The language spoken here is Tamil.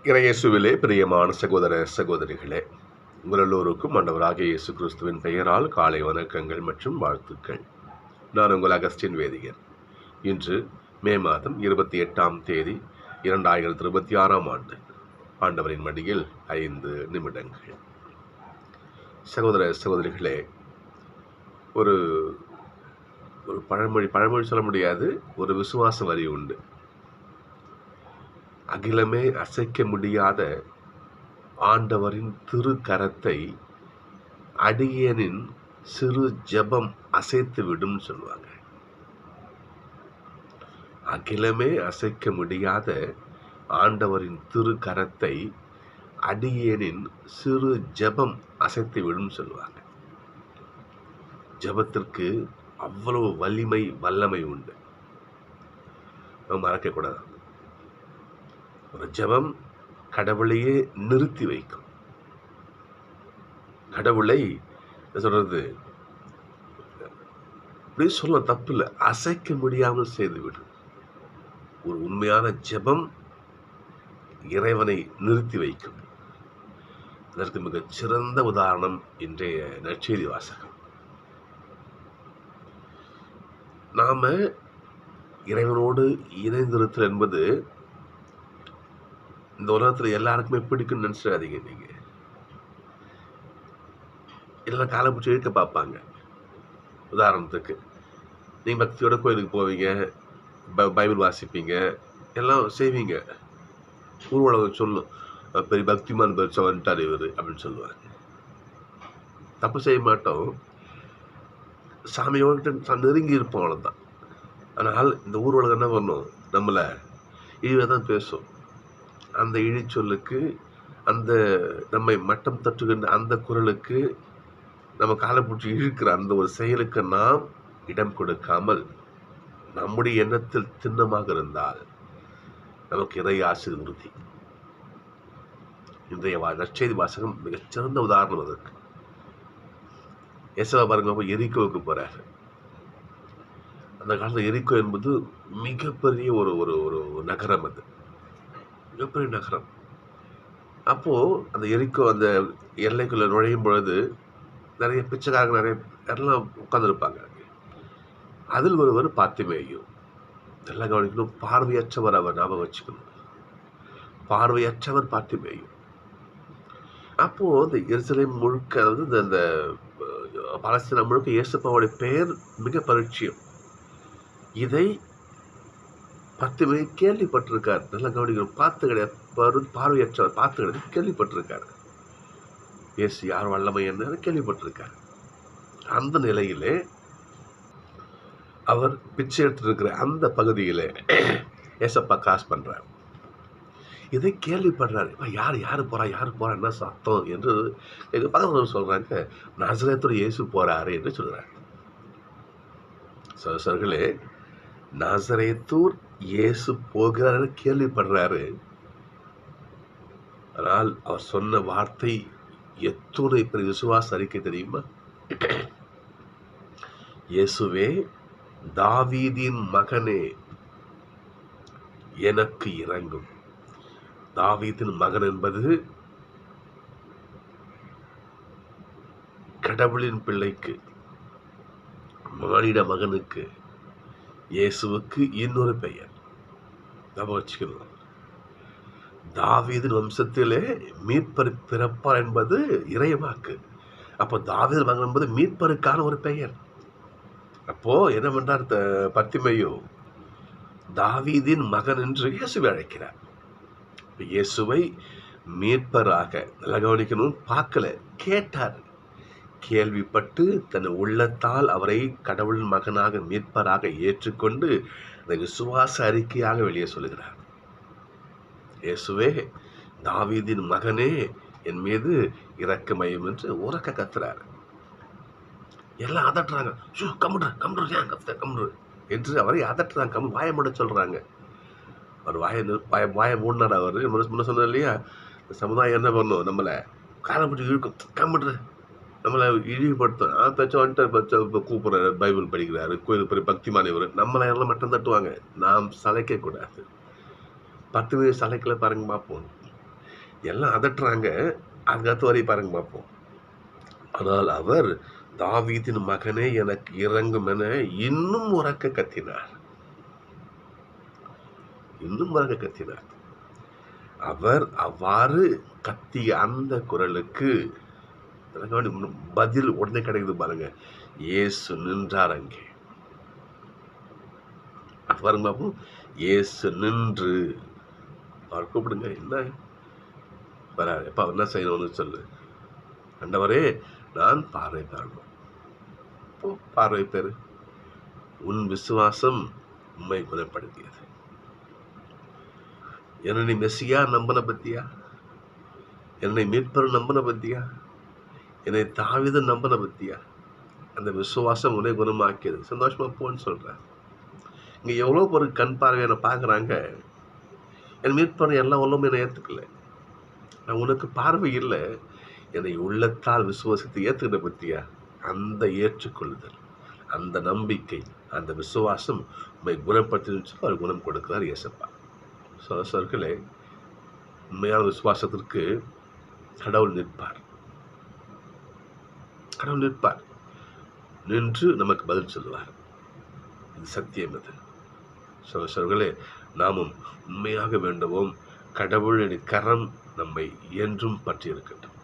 இறையேசுவிலே பிரியமான சகோதர சகோதரிகளே, உங்கள் எல்லோருக்கும் ஆண்டவராகிய இயேசு கிறிஸ்துவின் பெயரால் காலை வணக்கங்கள் மற்றும் வாழ்த்துக்கள். நான் உங்கள் அகஸ்டின் வேதியர். இன்று மே மாதம் 28ஆம் தேதி 2026ஆம் ஆண்டு. ஆண்டவரின் மடியில் 5 நிமிடங்கள். சகோதர சகோதரிகளே, ஒரு ஒரு பழமொழி சொல்ல முடியாது, ஒரு விசுவாச வரி உண்டு. அகிலமே அசைக்க முடியாத ஆண்டவரின் திரு கரத்தை அடியேனின் சிறு ஜெபம் அசைத்து விடும் சொல்லுவாங்க. அகிலமே அசைக்க முடியாத ஆண்டவரின் திரு கரத்தை அடியேனின் சிறு ஜெபம் அசைத்து விடும் சொல்லுவாங்க. ஜெபத்திற்கு அவ்வளவு வல்லமை உண்டு. நம்ம மறக்கக்கூடாது. ஒரு ஜெபம் கடவுளையே நிறுத்தி வைக்கும். கடவுளை சொல்றது அப்படி சொல்ல தப்பு இல்லை, அசைக்க முடியாமல் செய்துவிடும். ஒரு உண்மையான ஜெபம் இறைவனை நிறுத்தி வைக்கும். இதற்கு மிகச் சிறந்த உதாரணம் இன்றைய நற்செய்தி வாசகம். நாம இறைவனோடு இணைந்திருத்தல் என்பது இந்த உலகத்துல எல்லாருக்குமே பிடிக்கும்னு நினைச்சிடாதீங்க. நீங்க எல்லாம் காலை பிடிச்சி இழுக்க பார்ப்பாங்க. உதாரணத்துக்கு, நீங்க பக்தியோட கோயிலுக்கு போவீங்க, பைபிள் வாசிப்பீங்க, எல்லாம் செய்வீங்க. ஊர்வலம் சொல்லும், பெரிய பக்திமான் பெருசா வந்துட்டார் இவர் அப்படின்னு சொல்லுவாங்க. தப்பு செய்ய மாட்டோம், சாமியோட நெருங்கி இருப்போம், அவ்வளவுதான். ஆனால் இந்த ஊர்வலம் என்ன பண்ணும், நம்மளை இழிவாதான் பேசும். அந்த இழிச்சொல்லுக்கு, அந்த நம்மை மட்டம் தட்டுகின்ற அந்த குரலுக்கு, நம்ம காலை பிடிச்சி இழுக்கிற அந்த ஒரு செயலுக்கு நாம் இடம் கொடுக்காமல் நம்முடைய எண்ணத்தில் திண்ணமாக இருந்தால் நமக்கு இறை ஆசீர் உறுதி. இன்றைய நற்செய்தி வாசகம் மிகச்சிறந்த உதாரணம் அதற்கு. ஏசவா பாருங்க, எரிக்கோவுக்கு போறாரு. அந்த காலத்தில் எரிக்கோ என்பது மிகப்பெரிய ஒரு ஒரு ஒரு நகரம். அது மிகப்பெரிய நகரம். அப்போ அந்த எரிக்கோ அந்த எல்லைக்குள்ள நுழையும் பொழுது நிறைய பிச்சைக்காரங்க நிறைய எல்லாம் உட்கார்ந்துருப்பாங்க. அதில் ஒருவர் பார்த்திமேயு. எல்லாம் கவனிக்கணும், பார்வையற்றவர். அவர் ஞாபகம் வச்சுக்கணும், பார்வையற்றவர் பார்த்திமேயு. அப்போ இந்த எருசலேம் முழுக்க, அதாவது இந்த பாலஸ்தீனா முழுக்க இயேசுப்பாவுடைய பெயர் மிக பரிச்சயம். இதை பார்த்திமேயு கேள்விப்பட்டிருக்கார். நல்லா கவனிக்கணும், பார்த்து கிடையாது, பார்வையற்றவர் பார்த்து கிடையாது, கேள்விப்பட்டிருக்காரு. இயேசு யார் வல்லமை என்ன கேள்விப்பட்டிருக்கார். அந்த நிலையிலே அவர் பிச்சை எடுத்துருக்கிற அந்த பகுதியிலே ஏசப்பா கிராஸ் பண்றார். இதை கேள்விப்படுறாரு. யாரு போறா என்ன சத்தம் என்று எங்க பக்கத்தில் சொல்றாங்க, நாசரேத்தூர் இயேசு போறாரு என்று சொல்றாரு. சகோதரர்களே, நாசரேத்தூர் இயேசு போகிறாரு கேள்விப்படுறாரு. ஆனால் அவர் சொன்ன வார்த்தை எத்துணை பெரிய விசுவாச அறிக்கை தெரியுமா? இயேசுவே, தாவீதின் மகனே, எனக்கு இறங்கும். தாவீதின் மகன் என்பது கடவுளின் பிள்ளைக்கு, மானிட மகனுக்கு, இயேசுவுக்கு இன்னொரு பெயர். வச்சுக்கணும், தாவீதின் வம்சத்திலே மீட்பர் பிறப்பார் என்பது இறைவாக்கு. அப்போ தாவீது மகன் என்பது மீட்பருக்கான ஒரு பெயர். அப்போ என்ன பண்றார் பார்த்திமேயு? தாவீதின் மகன் என்று இயேசுவை அழைக்கிறார். இயேசுவை மீட்பராக, நல்லா கவனிக்கணும், பார்க்கல, கேட்டார். கேள்விப்பட்டு தன் உள்ளத்தால் அவரை கடவுளின் மகனாக மீட்பராக ஏற்றுக்கொண்டு அந்த விசுவாச அறிக்கையாக வெளியே சொல்லுகிறார். இயேசுவே, தாவீதின் மகனே, என் மீது இரக்கமையும் என்று உரக்க கத்துறாரு. எல்லாம் அதட்டுறாங்க, கம்ரு என்று அவரை அதட்டுறாங்க, வாயை மூட சொல்றாங்க. அவர் வாயை மூடினார். அவர் முன்ன சொன்னார் இல்லையா, சமுதாயம் என்ன பண்ணும், நம்மளை காலம் பிடிச்சி இழுக்கும், கம்முடு, நம்மளை இழிவுபடுத்தும். பேச்ச வந்துட்டு கூப்பிடுறாரு, பைபிள் படிக்கிறாரு, கோயிலுக்கு போய் பக்திமானவர், நம்மளை எல்லாம் மட்டும் தட்டுவாங்க. நாம் சளைக்க கூடாது. 10 சளைக்கல பாருங்க பார்ப்போம். எல்லாம் அதட்டுறாங்க. அதுக்கடுத்து வரை பாருங்க பார்ப்போம். ஆனால் அவர், தாவீதின் மகனே எனக்கு இறங்கும் என இன்னும் உரக்க கத்தினார். இன்னும் உரக்க கத்தினார். அவர் அவ்வாறு கத்திய அந்த குரலுக்கு பதில் உடனே கிடைக்குது பாருங்க. இயேசு நின்றார் அங்கே. பாருங்க பாப்போம். இயேசு நின்று அவர் கூப்பிடுங்க. என்ன வராரு? எப்ப என்ன செய்யணும்னு சொல்லு. ஆண்டவரே, நான் பார்வை பெறணும். பார்வை பெறு. உன் விசுவாசம் உண்மை குணப்படுத்தியது. என்னை மெஸ்ஸியா நம்பன பத்தியா? என்னை மீட்பர் நம்பன பத்தியா? என்னை தாவீது நம்பன பத்தியா? அந்த விசுவாசம் உன்னை குணமாக்கியது. சந்தோஷமா போன்னு சொல்றேன். இங்க எவ்வளவு பேர் கண் பார்வையை பார்க்குறாங்க. என் மீட்பர் எல்லாம் ஒன்றும் என்னை ஏற்றுக்கல. நான் உனக்கு பார்வை இல்லை, என்னை உள்ளத்தால் விசுவாசத்தை ஏற்றுக்கிட்ட பத்தியா? அந்த ஏற்றுக்கொள்ளுதல், அந்த நம்பிக்கை, அந்த விசுவாசம் உண்மை குணப்படுத்தி அவர் குணம் கொடுக்கிறார் இயேசப்பா. சொற்களே, உண்மையான விசுவாசத்திற்கு கடவுள் நிற்பார். கடவுள் நிற்பார். நின்று நமக்கு பதில் சொல்லுவார். இது சத்தியம். இது சொற்களே, நாமும் உண்மையாக வேண்டுவோம். கடவுளின் கரம் நம்மை என்றும் பற்றி இருக்கட்டும்.